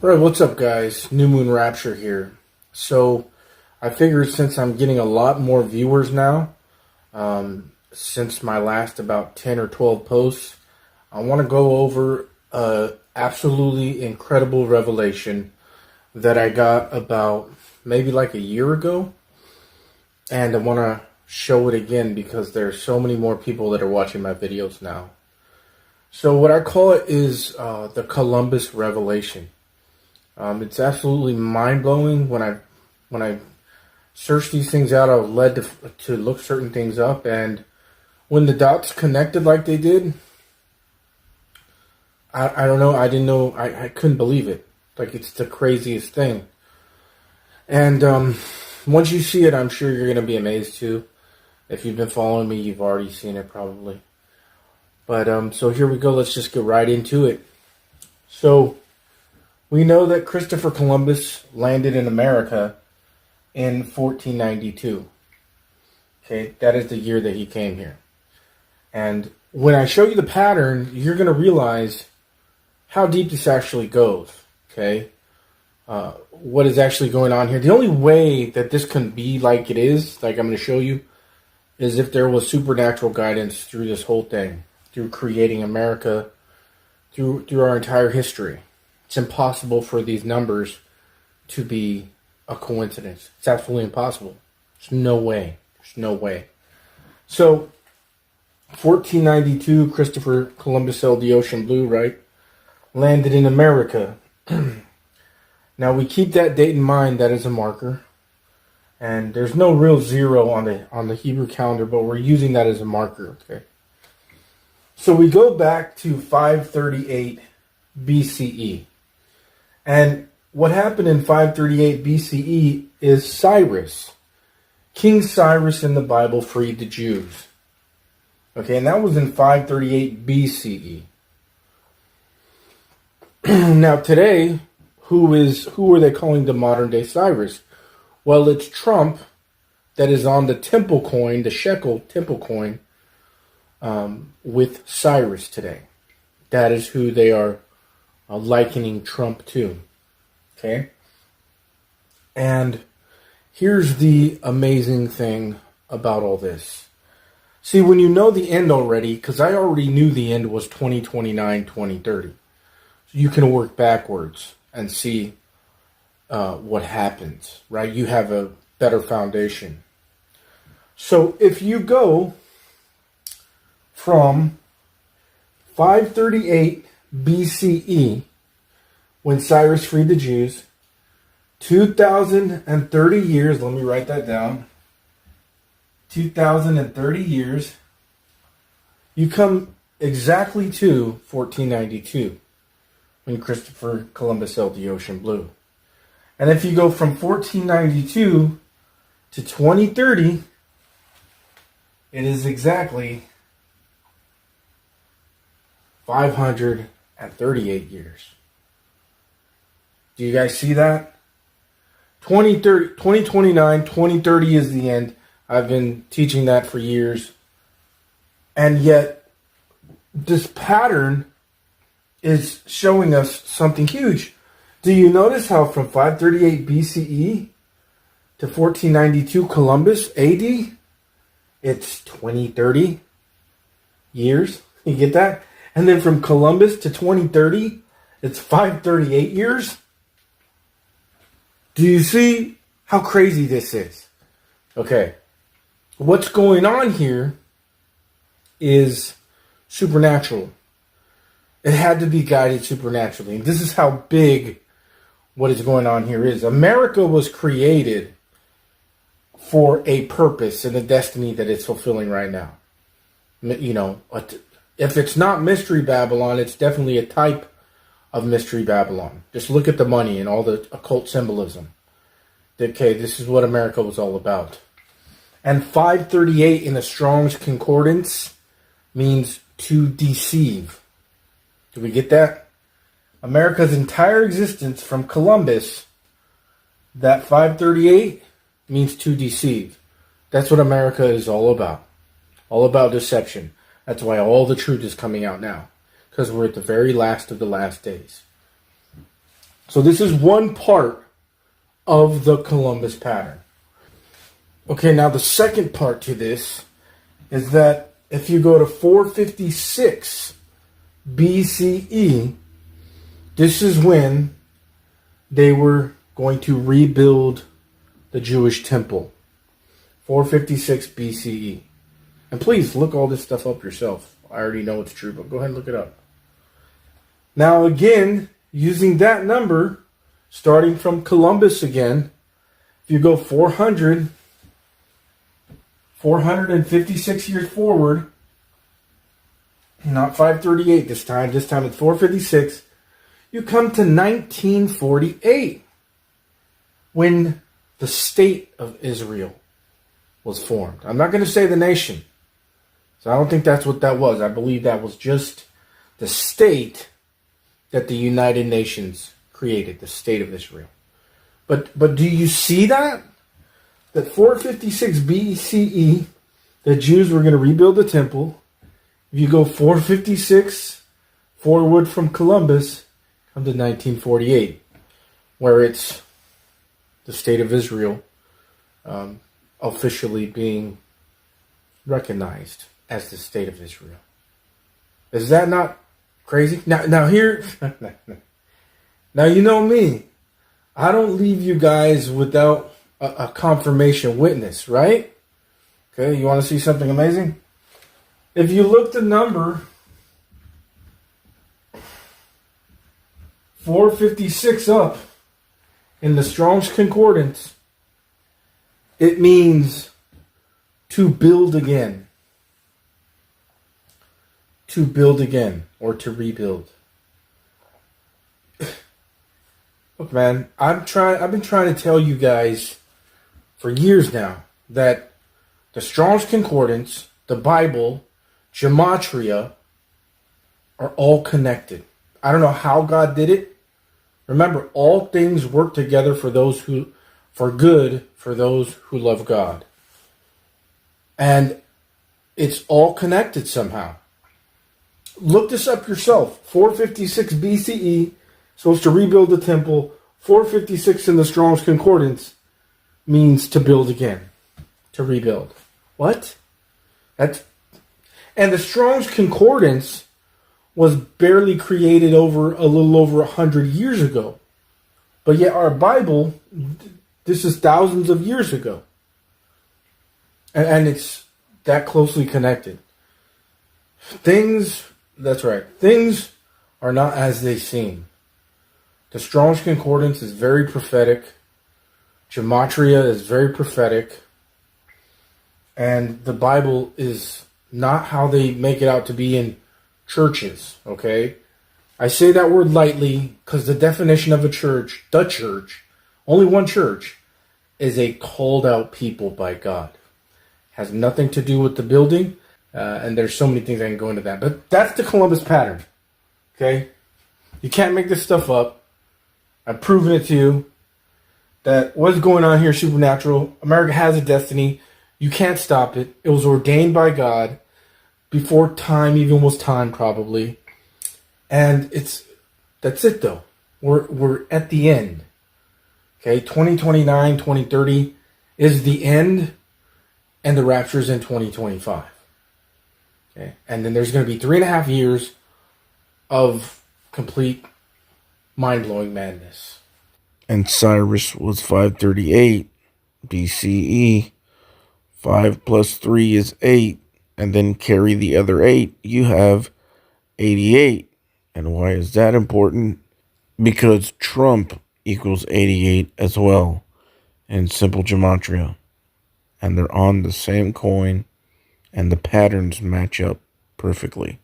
Alright, what's up, guys? New Moon Rapture here. So, I figured since I'm getting a lot more viewers now, since my last about 10 or 12 posts, I want to go over a absolutely incredible revelation that I got about maybe like a year ago. And I want to show it again because there's so many more people that are watching my videos now. So, what I call it is the Columbus Revelation. It's absolutely mind-blowing. When I searched these things out, I was led to look certain things up, and when the dots connected like they did, I don't know, I didn't know, I couldn't believe it. Like, it's the craziest thing. And once you see it, I'm sure you're going to be amazed too. If you've been following me, you've already seen it probably. But so here we go. Let's just get right into it. So we know that Christopher Columbus landed in America in 1492. Okay, that is the year that he came here. And when I show you the pattern, you're going to realize how deep this actually goes. Okay, what is actually going on here. The only way that this can be like it is, like I'm going to show you, is if there was supernatural guidance through this whole thing, through creating America, through our entire history. It's impossible for these numbers to be a coincidence. It's absolutely impossible. There's no way. There's no way. So, 1492, Christopher Columbus sailed the ocean blue, right? Landed in America. Now, we keep that date in mind. That is a marker. And there's no real zero on the Hebrew calendar, but we're using that as a marker, okay? So, we go back to 538 BCE. And what happened in 538 BCE is Cyrus, King Cyrus in the Bible, freed the Jews. Okay, and that was in 538 BCE. Now today, who are they calling the modern day Cyrus? Well, it's Trump that is on the temple coin, the shekel temple coin, with Cyrus today. That is who they are likening Trump to. Okay? And here's the amazing thing about all this. See, when you know the end already, because I already knew the end was 2029, 2030. So you can work backwards and see what happens, right? You have a better foundation. So if you go from 538 BCE, when Cyrus freed the Jews, 2,030 years, let me write that down, 2,030 years, you come exactly to 1492, when Christopher Columbus sailed the ocean blue. And if you go from 1492 to 2030, it is exactly 538 years. Do you guys see that? 2030, 2029, 2030 is the end. I've been teaching that for years. And yet, this pattern is showing us something huge. Do you notice how from 538 BCE to 1492 Columbus AD, it's 2030 years? You get that? And then from Columbus to 2030, it's 538 years? Do you see how crazy this is? Okay. What's going on here is supernatural. It had to be guided supernaturally. And this is how big what is going on here is. America was created for a purpose and a destiny that it's fulfilling right now. You know, if it's not Mystery Babylon, it's definitely a type of Mystery Babylon. Just look at the money and all the occult symbolism. Okay, this is what America was all about. And 538 in the Strong's Concordance means to deceive. Do we get that? America's entire existence from Columbus, that 538 means to deceive. That's what America is all about. All about deception. That's why all the truth is coming out now. Because we're at the very last of the last days. So this is one part of the Columbus pattern. Okay, now the second part to this is that if you go to 456 BCE, this is when they were going to rebuild the Jewish temple. 456 BCE. And please look all this stuff up yourself. I already know it's true, but go ahead and look it up. Now again, using that number, starting from Columbus again, if you go 456 years forward, not 538 this time it's 456, you come to 1948, when the state of Israel was formed. I'm not going to say the nation, so I don't think that's what that was. I believe that was just the state that the United Nations created, the state of Israel. But do you see that? That 456 BCE, the Jews were going to rebuild the temple. If you go 456 forward from Columbus, come to 1948, where it's the state of Israel officially being recognized as the state of Israel. Is that not crazy? Now here, now you know me. I don't leave you guys without a confirmation witness, right? Okay, you want to see something amazing? If you look the number 456 up in the Strong's Concordance, it means to build again. To build again, or to rebuild. Look, man, I've been trying to tell you guys for years now that the Strong's Concordance, the Bible, Gematria are all connected. I don't know how God did it. Remember, all things work together for those who love God. And it's all connected somehow. Look this up yourself. 456 BCE, supposed to rebuild the temple. 456 in the Strong's Concordance means to build again, to rebuild. What? And the Strong's Concordance was barely created a little over 100 years ago. But yet our Bible, this is thousands of years ago. And it's that closely connected. That's right. Things are not as they seem. The Strong's Concordance is very prophetic. Gematria is very prophetic. And the Bible is not how they make it out to be in churches, okay? I say that word lightly because the definition of a church, the church, only one church, is a called out people by God. Has nothing to do with the building, and there's so many things I can go into that. But that's the Columbus pattern, okay? You can't make this stuff up. I've proven it to you that what's going on here is supernatural. America has a destiny. You can't stop it. It was ordained by God before time even was time, probably. And that's it though. We're at the end. Okay, 2029, 2030 is the end, and the rapture is in 2025. Okay, and then there's going to be 3.5 years of complete mind-blowing madness. And Cyrus was 538 BCE. 5 plus 3 is 8. And then carry the other 8. You have 88. And why is that important? Because Trump equals 88 as well in simple gematria. And they're on the same coin. And the patterns match up perfectly.